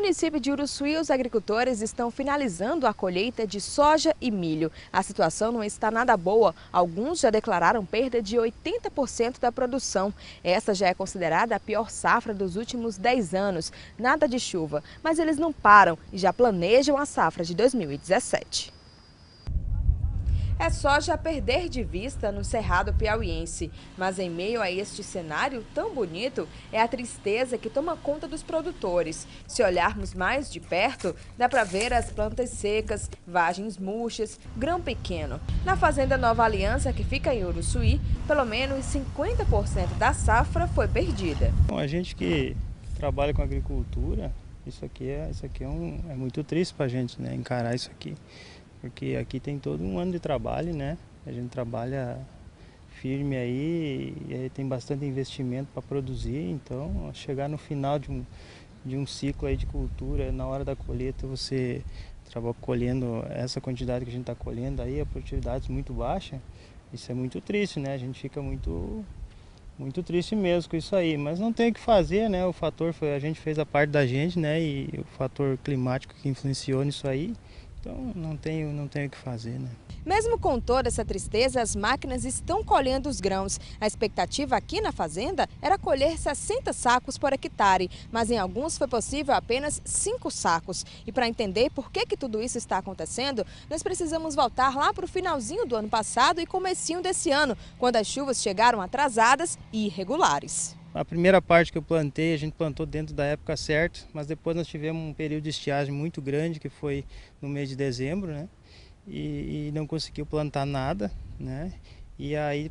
município de Uruçuí, os agricultores estão finalizando a colheita de soja e milho. A situação não está nada boa. Alguns já declararam perda de 80% da produção. Essa já é considerada a pior safra dos últimos 10 anos. Nada de chuva, mas eles não param e já planejam a safra de 2017. É soja a perder de vista no Cerrado Piauiense. Mas em meio a este cenário tão bonito, é a tristeza que toma conta dos produtores. Se olharmos mais de perto, dá para ver as plantas secas, vagens murchas, grão pequeno. Na fazenda Nova Aliança, que fica em Uruçuí, pelo menos 50% da safra foi perdida. Bom, a gente que trabalha com agricultura, isso aqui é muito triste para a gente, né, encarar isso aqui. Porque aqui tem todo um ano de trabalho, né? A gente trabalha firme aí e aí tem bastante investimento para produzir. Então, chegar no final de um ciclo aí de cultura, na hora da colheita, você trabalha colhendo essa quantidade que a gente está colhendo aí, a produtividade muito baixa. Isso é muito triste, né? A gente fica muito triste mesmo com isso aí, mas não tem o que fazer, né? O fator foi, a gente fez a parte da gente, né? E o fator climático que influenciou nisso aí. Então não tenho o que fazer, né? Mesmo com toda essa tristeza, as máquinas estão colhendo os grãos. A expectativa aqui na fazenda era colher 60 sacos por hectare, mas em alguns foi possível apenas 5 sacos. E para entender por que tudo isso está acontecendo, nós precisamos voltar lá para o finalzinho do ano passado e comecinho desse ano, quando as chuvas chegaram atrasadas e irregulares. A primeira parte que eu plantei, a gente plantou dentro da época certa, mas depois nós tivemos um período de estiagem muito grande, que foi no mês de dezembro, né? E não conseguiu plantar nada, né? E aí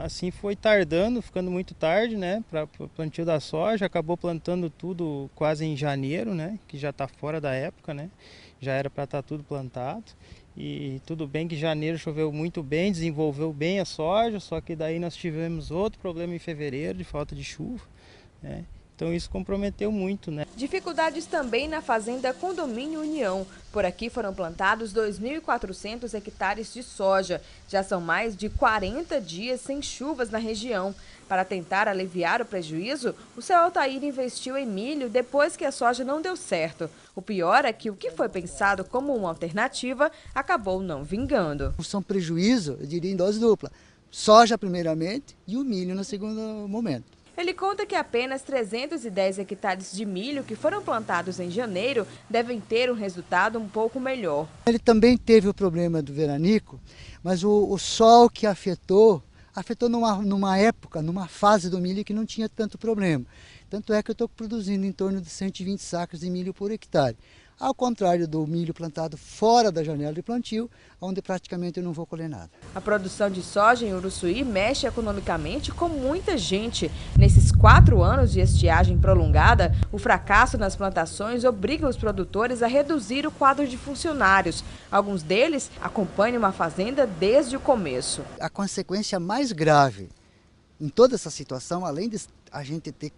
assim foi tardando, ficando muito tarde, né? Para o plantio da soja, acabou plantando tudo quase em janeiro, né? Que já está fora da época, né? Já era para estar tudo plantado. E tudo bem que em janeiro choveu muito bem, desenvolveu bem a soja, só que daí nós tivemos outro problema em fevereiro de falta de chuva, né? Então isso comprometeu muito, né? Dificuldades também na fazenda Condomínio União. Por aqui foram plantados 2.400 hectares de soja. Já são mais de 40 dias sem chuvas na região. Para tentar aliviar o prejuízo, o seu Altair investiu em milho depois que a soja não deu certo. O pior é que o que foi pensado como uma alternativa acabou não vingando. São prejuízo, eu diria, em dose dupla. Soja primeiramente e o milho no segundo momento. Ele conta que apenas 310 hectares de milho que foram plantados em janeiro devem ter um resultado um pouco melhor. Ele também teve o problema do veranico, mas o sol que afetou numa época, numa fase do milho que não tinha tanto problema. Tanto é que eu estou produzindo em torno de 120 sacos de milho por hectare. Ao contrário do milho plantado fora da janela de plantio, onde praticamente eu não vou colher nada. A produção de soja em Uruçuí mexe economicamente com muita gente. Nesses 4 anos de estiagem prolongada, o fracasso nas plantações obriga os produtores a reduzir o quadro de funcionários. Alguns deles acompanham a fazenda desde o começo. A consequência mais grave em toda essa situação, além de a gente ter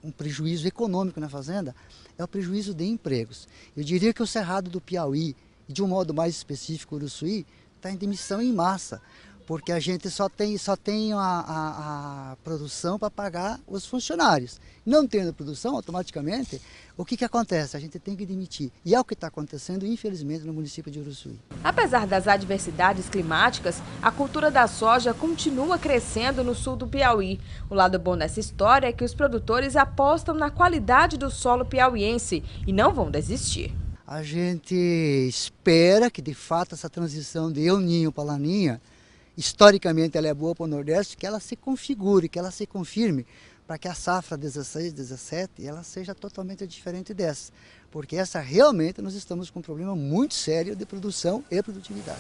um prejuízo econômico na fazenda, é o prejuízo de empregos. Eu diria que o Cerrado do Piauí, e de um modo mais específico o Uruçuí, está em demissão em massa, porque a gente só tem a produção para pagar os funcionários. Não tendo produção, automaticamente, o que acontece? A gente tem que demitir. E é o que está acontecendo, infelizmente, no município de Uruçuí. Apesar das adversidades climáticas, a cultura da soja continua crescendo no sul do Piauí. O lado bom dessa história é que os produtores apostam na qualidade do solo piauiense e não vão desistir. A gente espera que, de fato, essa transição de El Ninho para Laninha, historicamente ela é boa para o Nordeste, que ela se configure, que ela se confirme, para que a safra 16, 17, ela seja totalmente diferente dessa. Porque essa realmente nós estamos com um problema muito sério de produção e produtividade.